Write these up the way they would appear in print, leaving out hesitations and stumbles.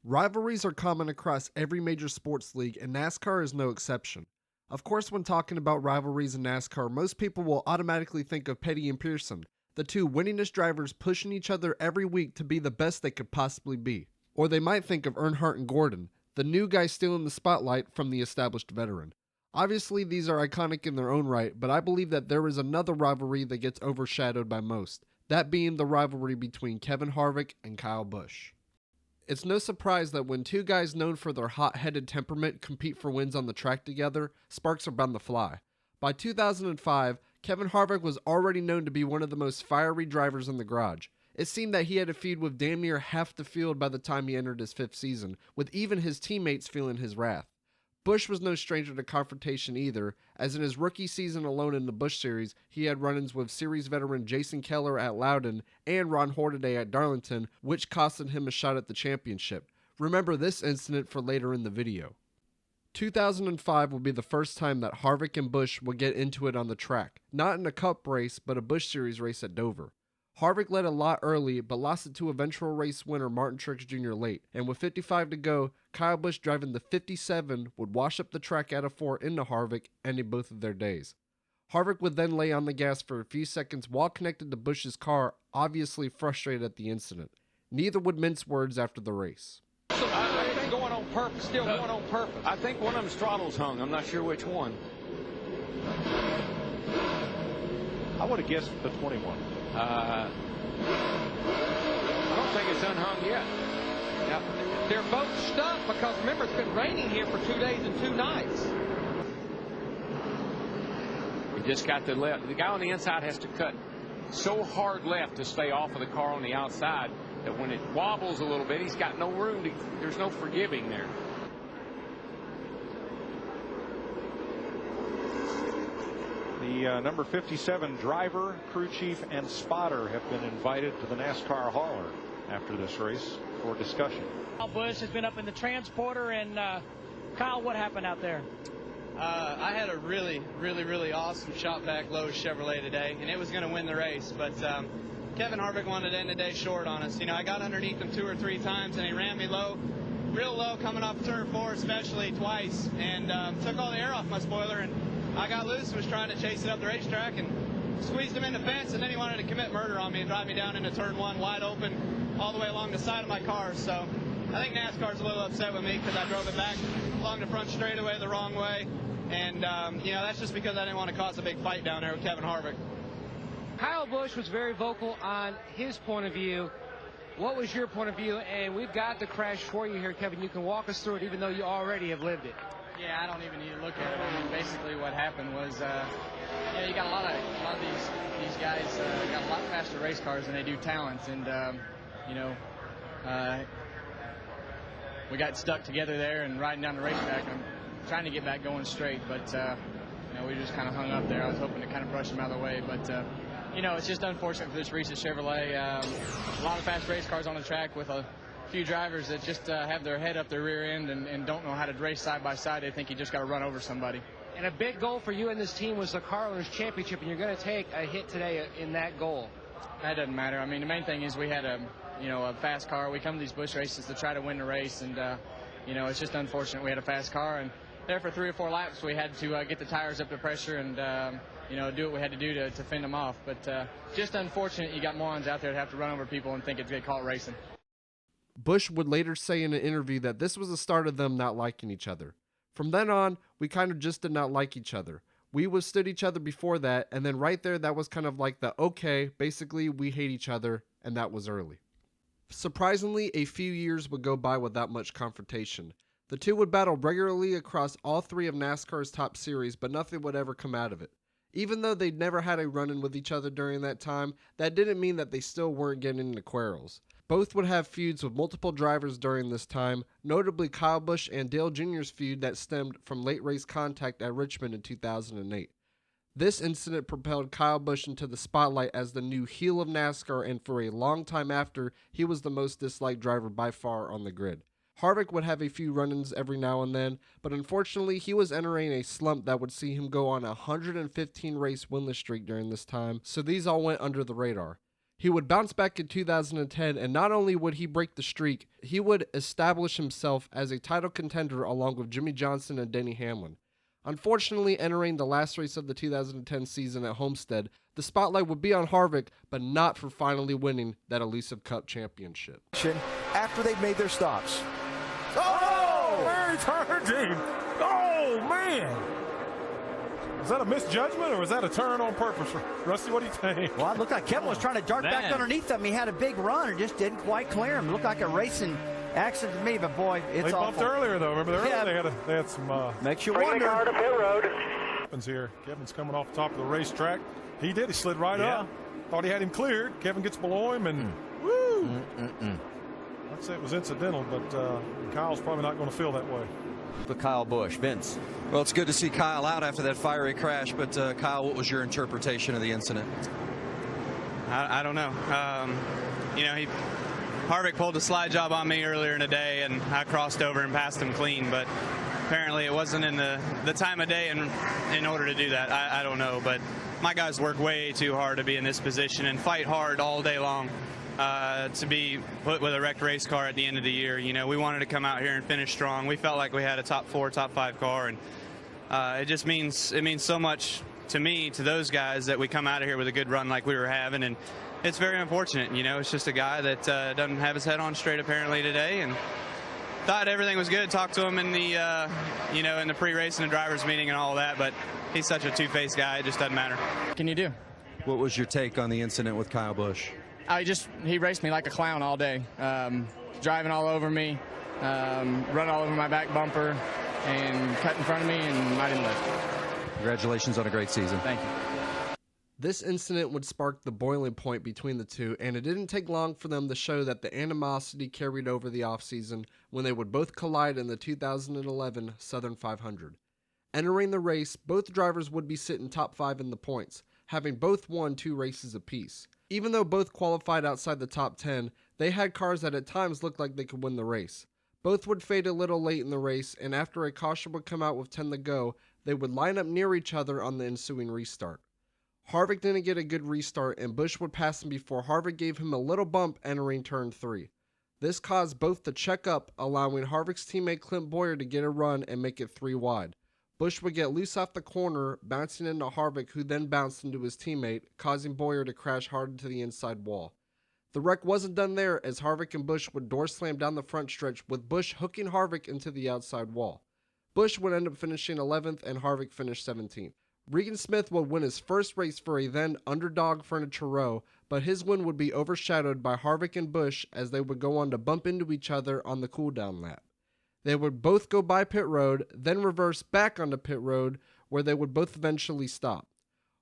Rivalries are common across every major sports league, and NASCAR is no exception. Of course, when talking about rivalries in NASCAR, most people will automatically think of Petty and Pearson, the two winningest drivers pushing each other every week to be the best they could possibly be. Or they might think of Earnhardt and Gordon, the new guy stealing the spotlight from the established veteran. Obviously, these are iconic in their own right, but I believe that there is another rivalry that gets overshadowed by most, that being the rivalry between Kevin Harvick and Kyle Busch. It's no surprise that when two guys known for their hot-headed temperament compete for wins on the track together, sparks are bound to fly. By 2005, Kevin Harvick was already known to be one of the most fiery drivers in the garage. It seemed that he had a feud with damn near half the field by the time he entered his fifth season, with even his teammates feeling his wrath. Busch was no stranger to confrontation either, as in his rookie season alone in the Busch Series, he had run-ins with series veteran Jason Keller at Loudon and Ron Hornaday at Darlington, which costed him a shot at the championship. Remember this incident for later in the video. 2005 will be the first time that Harvick and Busch would get into it on the track, not in a Cup race, but a Busch Series race at Dover. Harvick led a lot early, but lost it to eventual race winner Martin Truex Jr. late, and with 55 to go, Kyle Busch driving the 57 would wash up the track out of 4 into Harvick, ending both of their days. Harvick would then lay on the gas for a few seconds while connected to Busch's car, obviously frustrated at the incident. Neither would mince words after the race. I think going on purpose, still going on purpose. I think one of them's throttles hung. I'm not sure which one. I would have guessed the 21. I don't think it's unhung yet. Now, they're both stuck because remember it's been raining here for 2 days and 2 nights. We just got the left. The guy on the inside has to cut so hard left to stay off of the car on the outside that when it wobbles a little bit, he's got no room to. There's no forgiving there. The number 57 driver, crew chief, and spotter have been invited to the NASCAR hauler after this race for discussion. Kyle Busch has been up in the transporter, and Kyle, what happened out there? I had a really awesome shot back low Chevrolet today, and it was going to win the race, but Kevin Harvick wanted to end the day short on us. You know, I got underneath him 2 or 3 times, and he ran me low, real low, coming off turn 4 especially twice, and took all the air off my spoiler, and I got loose and was trying to chase it up the racetrack and squeezed him in the fence, and then he wanted to commit murder on me and drive me down into turn 1 wide open all the way along the side of my car. So I think NASCAR's a little upset with me because I drove it back along the front straightaway the wrong way, and you know, that's just because I didn't want to cause a big fight down there with Kevin Harvick. Kyle Busch was very vocal on his point of view. What was your point of view? And we've got the crash for you here, Kevin. You can walk us through it even though you already have lived it. Yeah, I don't even need to look at it. I mean, basically what happened was, you got a lot of these guys got a lot faster race cars than they do talents, and you know, we got stuck together there and riding down the racetrack. And I'm trying to get back going straight, but you know, we just kind of hung up there. I was hoping to kind of brush them out of the way, but you know, it's just unfortunate for this recent Chevrolet. A lot of fast race cars on the track with a few drivers that just have their head up their rear end and don't know how to race side by side. They think you just got to run over somebody. And a big goal for you and this team was the Car Owners Championship, and you're going to take a hit today in that goal. That doesn't matter. I mean, the main thing is we had a fast car. We come to these Busch races to try to win the race, and you know, it's just unfortunate we had a fast car, and there for 3 or 4 laps we had to get the tires up to pressure and you know, do what we had to do to fend them off. But just unfortunate you got morons out there that have to run over people and think it's going to call it racing. Busch would later say in an interview that this was the start of them not liking each other. From then on, we kind of just did not like each other. We withstood each other before that, and then right there, that was kind of like the, okay, basically we hate each other, and that was early. Surprisingly, a few years would go by without much confrontation. The two would battle regularly across all 3 of NASCAR's top series, but nothing would ever come out of it. Even though they'd never had a run-in with each other during that time, that didn't mean that they still weren't getting into quarrels. Both would have feuds with multiple drivers during this time, notably Kyle Busch and Dale Jr.'s feud that stemmed from late race contact at Richmond in 2008. This incident propelled Kyle Busch into the spotlight as the new heel of NASCAR, and for a long time after, he was the most disliked driver by far on the grid. Harvick would have a few run-ins every now and then, but unfortunately he was entering a slump that would see him go on a 115 race winless streak during this time, so these all went under the radar. He would bounce back in 2010, and not only would he break the streak, he would establish himself as a title contender along with Jimmy Johnson and Denny Hamlin. Unfortunately, entering the last race of the 2010 season at Homestead, the spotlight would be on Harvick, but not for finally winning that elusive Cup championship. After they've made their stops. Oh! Larry turned him. Oh, man. Is that a misjudgment or was that a turn on purpose? Rusty, what do you think? Well, it looked like Kevin was trying to dart back underneath him. He had a big run and just didn't quite clear him. It looked like a racing accident to me, but boy, it's they bumped awful. earlier, though. Remember, they had some... Makes you wonder. Happens here. Kevin's coming off the top of the racetrack. He did. He slid right up. Thought he had him cleared. Kevin gets below him, and woo! I'd say it was incidental, but Kyle's probably not going to feel that way. With Kyle Busch. Vince. Well, it's good to see Kyle out after that fiery crash, but Kyle, what was your interpretation of the incident? I don't know. Harvick pulled a slide job on me earlier in the day, and I crossed over and passed him clean, but apparently it wasn't in the time of day in order to do that. I don't know, but my guys work way too hard to be in this position and fight hard all day long to be put with a wrecked race car at the end of the year. You know, we wanted to come out here and finish strong. We felt like we had a top 4, top 5 car, and it means so much to me, to those guys, that we come out of here with a good run like we were having, and it's very unfortunate. You know, it's just a guy that doesn't have his head on straight apparently today, and thought everything was good. Talked to him in the in the pre-race and the drivers meeting and all that, but he's such a two-faced guy, it just doesn't matter. What can you do? What was your take on the incident with Kyle Busch? He raced me like a clown all day, driving all over me, run all over my back bumper, and cut in front of me, and I didn't live. Congratulations on a great season. Thank you. This incident would spark the boiling point between the two, and it didn't take long for them to show that the animosity carried over the offseason when they would both collide in the 2011 Southern 500. Entering the race, both drivers would be sitting top 5 in the points, having both won 2 races apiece. Even though both qualified outside the top 10, they had cars that at times looked like they could win the race. Both would fade a little late in the race, and after a caution would come out with 10 to go, they would line up near each other on the ensuing restart. Harvick didn't get a good restart, and Busch would pass him before Harvick gave him a little bump entering turn 3. This caused both to check up, allowing Harvick's teammate Clint Bowyer to get a run and make it 3 wide. Busch would get loose off the corner, bouncing into Harvick, who then bounced into his teammate, causing Bowyer to crash hard into the inside wall. The wreck wasn't done there, as Harvick and Busch would door slam down the front stretch, with Busch hooking Harvick into the outside wall. Busch would end up finishing 11th, and Harvick finished 17th. Regan Smith would win his first race for a then underdog Furniture Row, but his win would be overshadowed by Harvick and Busch as they would go on to bump into each other on the cooldown lap. They would both go by pit road, then reverse back onto pit road, where they would both eventually stop.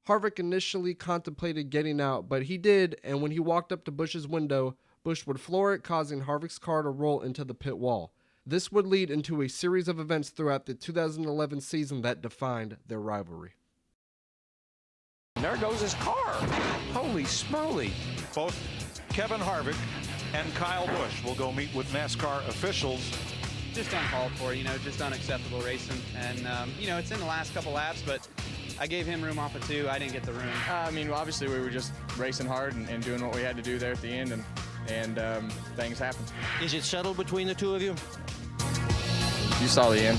Harvick initially contemplated getting out, but he did, and when he walked up to Busch's window, Busch would floor it, causing Harvick's car to roll into the pit wall. This would lead into a series of events throughout the 2011 season that defined their rivalry. There goes his car. Holy smoly. Both Kevin Harvick and Kyle Busch will go meet with NASCAR officials. Just uncalled for, just unacceptable racing. And, it's in the last couple laps, but I gave him room off of 2. I didn't get the room. Obviously we were just racing hard and doing what we had to do there at the end, and things happened. Is it settled between the two of you? You saw the end.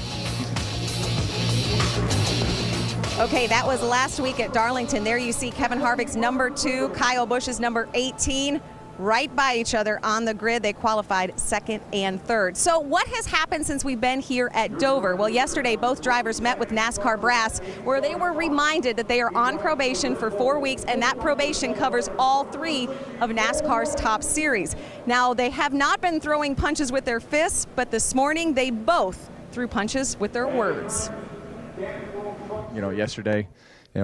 Okay, that was last week at Darlington. There you see Kevin Harvick's number 2, Kyle Busch's number 18, right by each other on the grid. They qualified 2nd and 3rd. So what has happened since we've been here at Dover? Well, yesterday both drivers met with NASCAR brass, where they were reminded that they are on probation for 4 weeks, and that probation covers all 3 of NASCAR's top series. Now, they have not been throwing punches with their fists, but this morning they both threw punches with their words. Yesterday,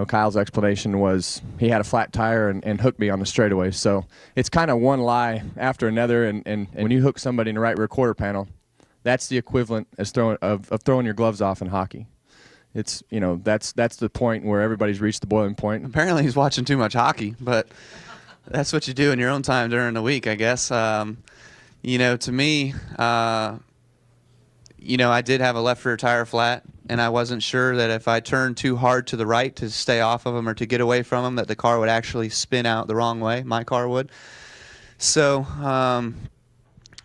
Kyle's explanation was he had a flat tire and hooked me on the straightaway. So it's kind of one lie after another, and when you hook somebody in the right rear quarter panel, that's the equivalent as throwing your gloves off in hockey. It's that's the point where everybody's reached the boiling point. Apparently he's watching too much hockey, but that's what you do in your own time during the week, I guess. To me, I did have a left rear tire flat, and I wasn't sure that if I turned too hard to the right to stay off of him or to get away from him, that the car would actually spin out the wrong way. My car would. So,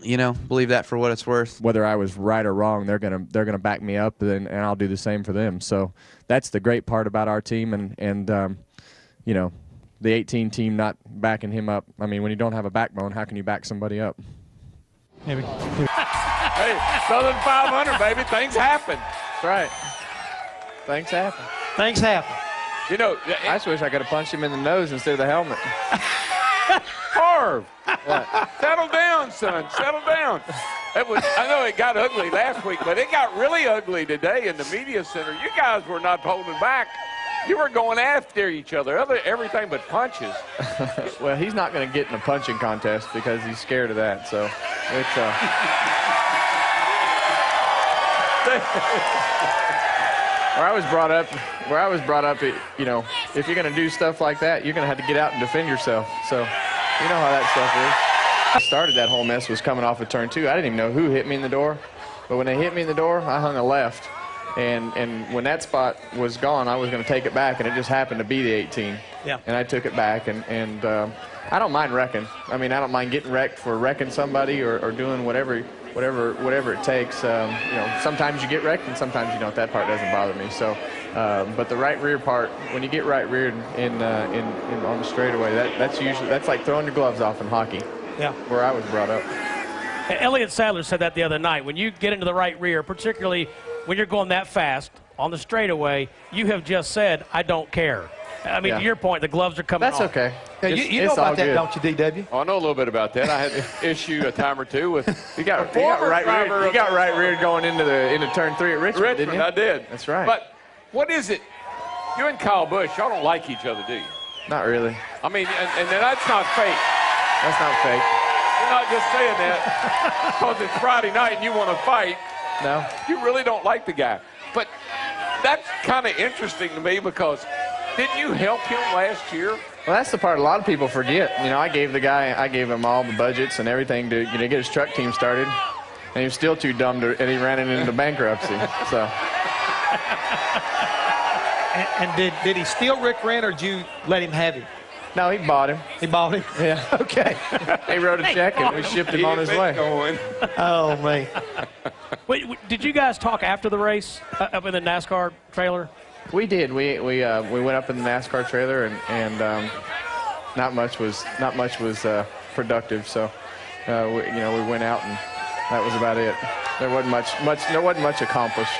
you know, believe that for what it's worth. Whether I was right or wrong, they're gonna back me up, and I'll do the same for them. So that's the great part about our team, and you know, the 18 team not backing him up. I mean, when you don't have a backbone, how can you back somebody up? Maybe. Hey, Southern 500, baby. Things happen. That's right. Things happen. Things happen. You know, I just wish I could have punched him in the nose instead of the helmet. Harv, settle down, son. Settle down. I know it got ugly last week, but it got really ugly today in the media center. You guys were not holding back. You were going after each other, everything but punches. Well, he's not going to get in a punching contest because he's scared of that. So it's where I was brought up, you know, if you're going to do stuff like that, you're going to have to get out and defend yourself. So you know how that stuff is. I started that whole mess was coming off of turn 2. I didn't even know who hit me in the door, but when they hit me in the door, I hung a left. And when that spot was gone, I was going to take it back, and it just happened to be the 18. Yeah. And I took it back, and I don't mind wrecking. I mean, I don't mind getting wrecked for wrecking somebody or doing whatever it takes. You know, sometimes you get wrecked, and sometimes you don't. That part doesn't bother me. So, but the right rear part, when you get right reared in on the straightaway, that's like throwing your gloves off in hockey. Yeah. Where I was brought up. Elliott Sadler said that the other night. When you get into the right rear, particularly when you're going that fast on the straightaway, you have just said, I don't care. I mean, to your point, the gloves are coming off. That's okay. Yeah, you know about that, don't you, DW? Oh, I know a little bit about that. I had to issue a time or two with you got right rear going into turn 3 at Richmond, didn't you? I did. That's right. But what is it? You and Kyle Busch, y'all don't like each other, do you? Not really. I mean, and that's not fake. That's not fake. You're not just saying that because it's Friday night and you want to fight. No. You really don't like the guy. But that's kind of interesting to me because didn't you help him last year? Well, that's the part a lot of people forget. You know, I gave him all the budgets and everything to get his truck team started, and he was still too dumb and he ran it into bankruptcy. So. And did he steal Rick Rand, or did you let him have him? No, he bought him. He bought him? Yeah. Okay. He wrote a check and we shipped him on his way. Oh, man. Wait, did you guys talk after the race up in the NASCAR trailer? We did. We went up in the NASCAR trailer and not much was productive. So we went out and that was about it. There wasn't much accomplished.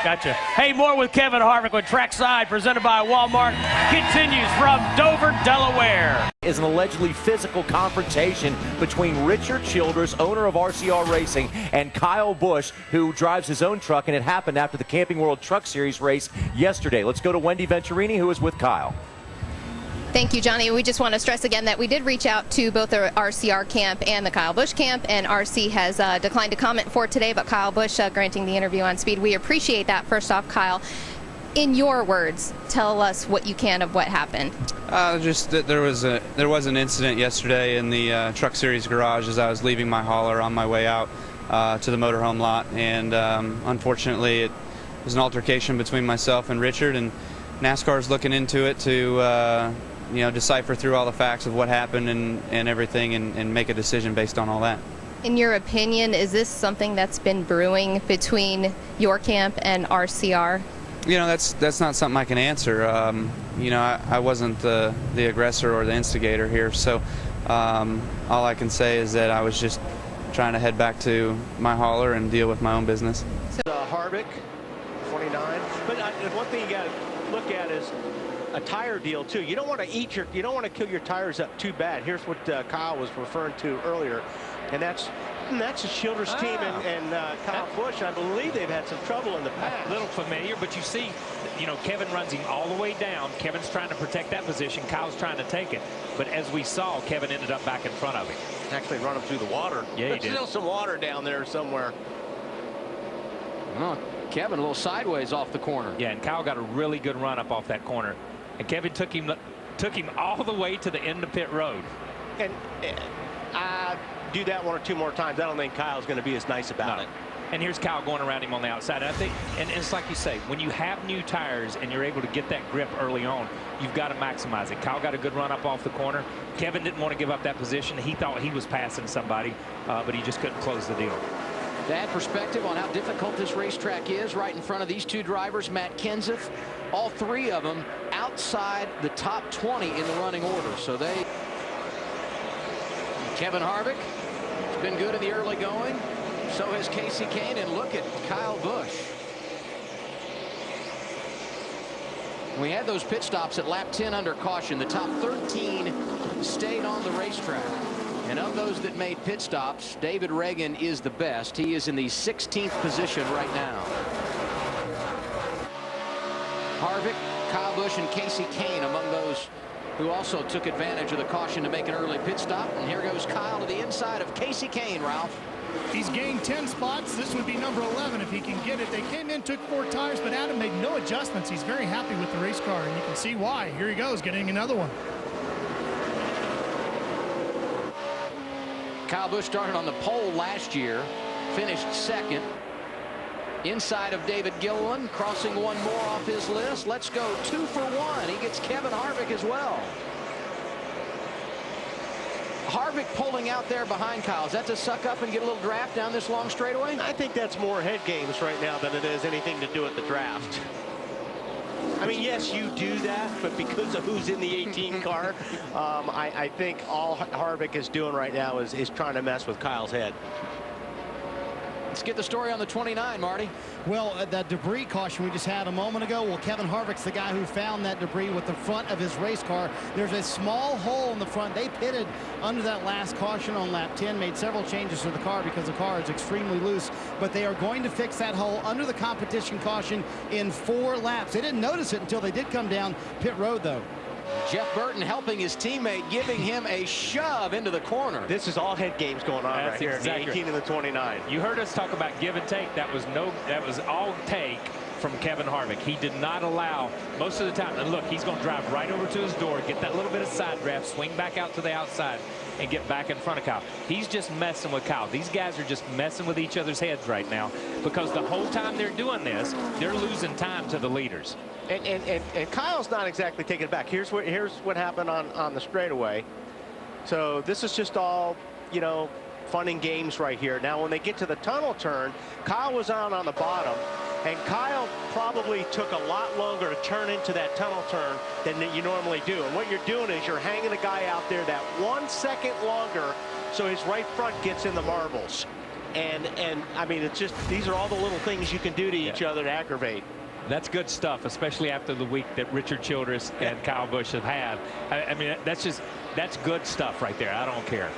Gotcha. Hey, more with Kevin Harvick when Trackside, presented by Walmart, continues from Dover, Delaware. Is an allegedly physical confrontation between Richard Childress, owner of RCR Racing, and Kyle Busch, who drives his own truck, and it happened after the Camping World Truck Series race yesterday. Let's go to Wendy Venturini, who is with Kyle. Thank you, Johnny. We just want to stress again that we did reach out to both the RCR camp and the Kyle Busch camp, and RC has declined to comment for today, but Kyle Busch granting the interview on Speed. We appreciate that. First off, Kyle, in your words, tell us what you can of what happened. Just that there was an incident yesterday in the Truck Series garage as I was leaving my hauler on my way out to the motorhome lot, and unfortunately it was an altercation between myself and Richard, and NASCAR's looking into it to decipher through all the facts of what happened and everything and make a decision based on all that. In your opinion, is this something that's been brewing between your camp and RCR? You know, that's not something I can answer. I wasn't the aggressor or the instigator here, so all I can say is that I was just trying to head back to my hauler and deal with my own business. Harvick, 29. But one thing you got to look at is a tire deal too. You don't want to kill your tires up too bad. Here's what Kyle was referring to earlier, and that's the Childress team and Kyle Busch. I believe they've had some trouble in the past. A little familiar, but you see, Kevin runs him all the way down. Kevin's trying to protect that position. Kyle's trying to take it. But as we saw, Kevin ended up back in front of him. Actually run him through the water. Yeah, he did. There's still some water down there somewhere. Oh, Kevin a little sideways off the corner. Yeah, and Kyle got a really good run up off that corner. And Kevin took him all the way to the end of pit road. And I do that one or two more times. I don't think Kyle's going to be as nice about it. And here's Kyle going around him on the outside. And I think, and it's like you say, when you have new tires and you're able to get that grip early on, you've got to maximize it. Kyle got a good run up off the corner. Kevin didn't want to give up that position. He thought he was passing somebody, but he just couldn't close the deal. To add perspective on how difficult this racetrack is, right in front of these two drivers, Matt Kenseth, all three of them outside the top 20 in the running order. So Kevin Harvick has been good in the early going. So has Casey Kane, and look at Kyle Busch. We had those pit stops at lap 10 under caution. The top 13 stayed on the racetrack. And of those that made pit stops, David Reagan is the best. He is in the 16th position right now. Harvick, Kyle Busch, and Casey Kane among those who also took advantage of the caution to make an early pit stop. And here goes Kyle to the inside of Casey Kane, Ralph. He's gained 10 spots. This would be number 11 if he can get it. They came in, took 4 tires, but Adam made no adjustments. He's very happy with the race car, and you can see why. Here he goes, getting another one. Kyle Busch started on the pole last year, finished second. Inside of David Gilliland, crossing one more off his list. Let's go 2 for 1. He gets Kevin Harvick as well. Harvick pulling out there behind Kyle. Is that to suck up and get a little draft down this long straightaway? I think that's more head games right now than it is anything to do with the draft. I mean, yes, you do that, but because of who's in the 18 car, I think all Harvick is doing right now is trying to mess with Kyle's head. Let's get the story on the 29, Marty. Well, that debris caution we just had a moment ago, well, Kevin Harvick's the guy who found that debris with the front of his race car. There's a small hole in the front. They pitted under that last caution on lap 10, made several changes to the car because the car is extremely loose, but they are going to fix that hole under the competition caution in 4 laps. They didn't notice it until they did come down pit road, though. Jeff Burton helping his teammate, giving him a shove into the corner. This is all head games going on right here in the 18 and the 29. You heard us talk about give and take. That was all take from Kevin Harvick. He did not allow most of the time. And look, he's going to drive right over to his door, get that little bit of side draft, swing back out to the outside, and get back in front of Kyle. He's just messing with Kyle. These guys are just messing with each other's heads right now because the whole time they're doing this, they're losing time to the leaders. And Kyle's not exactly taking it back. Here's what happened on the straightaway. So this is just all, you know, fun and games right here. Now, when they get to the tunnel turn, Kyle was on the bottom, and Kyle probably took a lot longer to turn into that tunnel turn than you normally do. And what you're doing is you're hanging a guy out there that 1 second longer so his right front gets in the marbles. And I mean, it's just, these are all the little things you can do to each other to aggravate. That's good stuff, especially after the week that Richard Childress and Kyle Busch have had. I mean, that's good stuff right there. I don't care.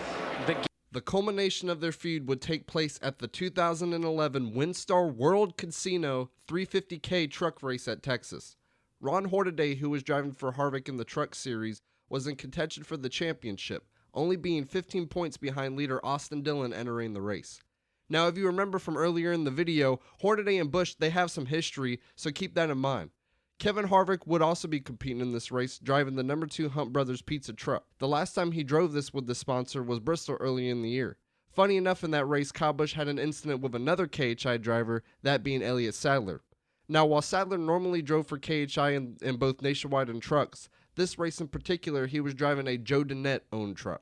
The culmination of their feud would take place at the 2011 WinStar World Casino 350K truck race at Texas. Ron Hornaday, who was driving for Harvick in the Truck Series, was in contention for the championship, only being 15 points behind leader Austin Dillon entering the race. Now, if you remember from earlier in the video, Hornaday and Busch, they have some history, so keep that in mind. Kevin Harvick would also be competing in this race, driving the number 2 Hunt Brothers pizza truck. The last time he drove this with the sponsor was Bristol early in the year. Funny enough, in that race, Kyle Busch had an incident with another KHI driver, that being Elliott Sadler. Now, while Sadler normally drove for KHI in both Nationwide and trucks, this race in particular, he was driving a Joe Dinette-owned truck.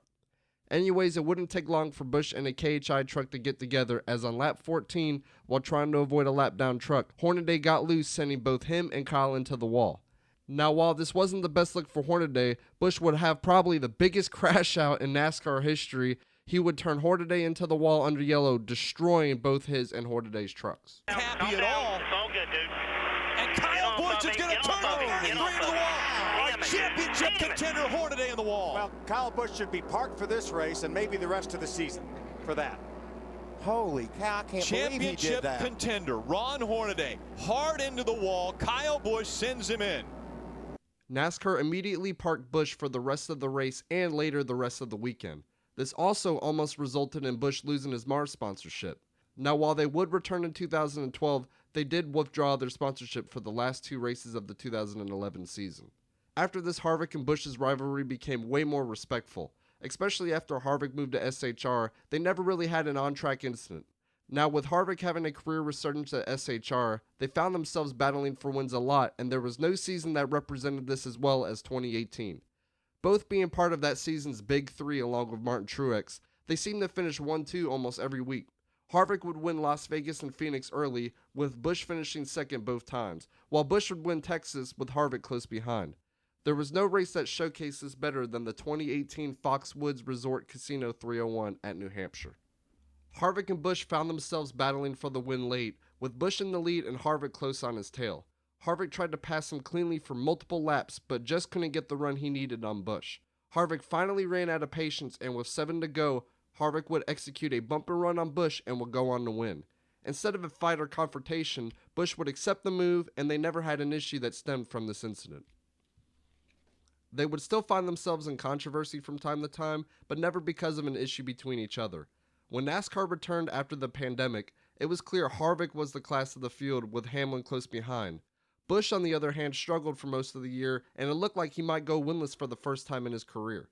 Anyways, it wouldn't take long for Busch and a KHI truck to get together, as on lap 14, while trying to avoid a lap down truck, Hornaday got loose, sending both him and Kyle into the wall. Now, while this wasn't the best look for Hornaday, Busch would have probably the biggest crash out in NASCAR history. He would turn Hornaday into the wall under yellow, destroying both his and Hornaday's trucks. Happy at all. It's all good, dude. And Kyle Busch is going to turn over into the wall. Our championship contender Hornaday in the wall. Well, Kyle Busch should be parked for this race and maybe the rest of the season for that. Holy cow, I can't believe he did Championship that. contender Ron Hornaday hard into the wall. Kyle Busch sends him in. NASCAR immediately parked Busch for the rest of the race and later the rest of the weekend. This also almost resulted in Busch losing his Mars sponsorship. Now, while they would return in 2012, they did withdraw their sponsorship for the last 2 races of the 2011 season. After this, Harvick and Busch's rivalry became way more respectful. Especially after Harvick moved to SHR, they never really had an on-track incident. Now, with Harvick having a career resurgence at SHR, they found themselves battling for wins a lot, and there was no season that represented this as well as 2018. Both being part of that season's Big Three along with Martin Truex, they seemed to finish 1-2 almost every week. Harvick would win Las Vegas and Phoenix early, with Busch finishing second both times, while Busch would win Texas with Harvick close behind. There was no race that showcased this better than the 2018 Foxwoods Resort Casino 301 at New Hampshire. Harvick and Busch found themselves battling for the win late, with Busch in the lead and Harvick close on his tail. Harvick tried to pass him cleanly for multiple laps, but just couldn't get the run he needed on Busch. Harvick finally ran out of patience, and with 7 to go, Harvick would execute a bumper run on Busch and would go on to win. Instead of a fight or confrontation, Busch would accept the move, and they never had an issue that stemmed from this incident. They would still find themselves in controversy from time to time, but never because of an issue between each other. When NASCAR returned after the pandemic, it was clear Harvick was the class of the field with Hamlin close behind. Busch, on the other hand, struggled for most of the year, and it looked like he might go winless for the first time in his career.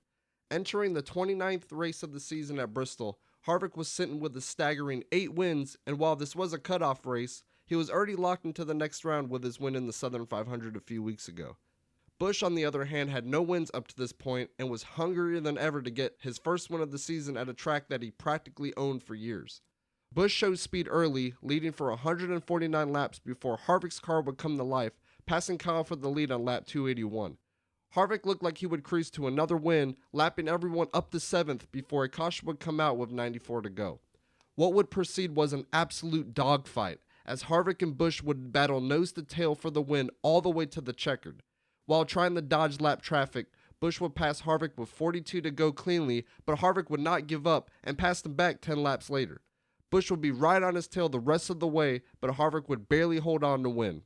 Entering the 29th race of the season at Bristol, Harvick was sitting with a staggering 8 wins, and while this was a cutoff race, he was already locked into the next round with his win in the Southern 500 a few weeks ago. Busch, on the other hand, had no wins up to this point and was hungrier than ever to get his first win of the season at a track that he practically owned for years. Busch showed speed early, leading for 149 laps before Harvick's car would come to life, passing Kyle for the lead on lap 281. Harvick looked like he would cruise to another win, lapping everyone up to 7th before a caution would come out with 94 to go. What would proceed was an absolute dogfight, as Harvick and Busch would battle nose to tail for the win all the way to the checkered. While trying to dodge lap traffic, Busch would pass Harvick with 42 to go cleanly, but Harvick would not give up and passed him back 10 laps later. Busch would be right on his tail the rest of the way, but Harvick would barely hold on to win.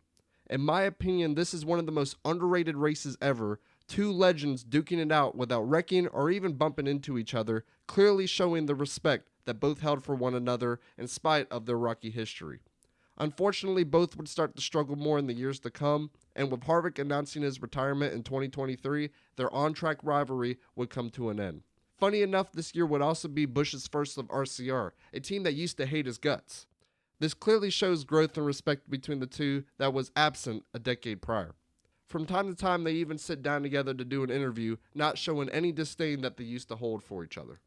In my opinion, this is one of the most underrated races ever, 2 legends duking it out without wrecking or even bumping into each other, clearly showing the respect that both held for one another in spite of their rocky history. Unfortunately, both would start to struggle more in the years to come, and with Harvick announcing his retirement in 2023, their on-track rivalry would come to an end. Funny enough, this year would also be Busch's first of RCR, a team that used to hate his guts. This clearly shows growth and respect between the two that was absent a decade prior. From time to time, they even sit down together to do an interview, not showing any disdain that they used to hold for each other.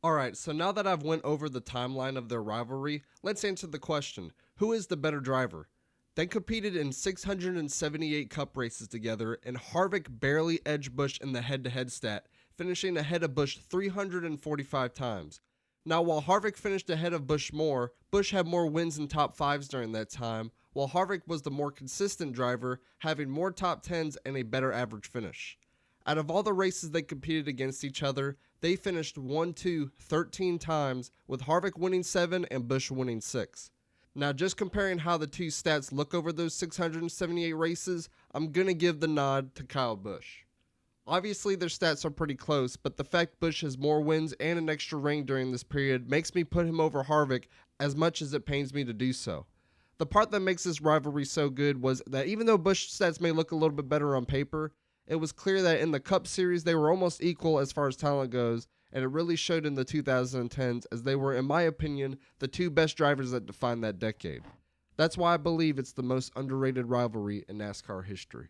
Alright, so now that I've went over the timeline of their rivalry, let's answer the question, who is the better driver? They competed in 678 cup races together, and Harvick barely edged Busch in the head-to-head stat, finishing ahead of Busch 345 times. Now, while Harvick finished ahead of Busch more, Busch had more wins and top 5s during that time, while Harvick was the more consistent driver, having more top 10s and a better average finish. Out of all the races they competed against each other, they finished 1-2 13 times, with Harvick winning 7 and Busch winning 6. Now, just comparing how the two stats look over those 678 races, I'm going to give the nod to Kyle Busch. Obviously, their stats are pretty close, but the fact Busch has more wins and an extra ring during this period makes me put him over Harvick as much as it pains me to do so. The part that makes this rivalry so good was that even though Busch's stats may look a little bit better on paper, it was clear that in the Cup Series they were almost equal as far as talent goes, and it really showed in the 2010s as they were, in my opinion, the two best drivers that defined that decade. That's why I believe it's the most underrated rivalry in NASCAR history.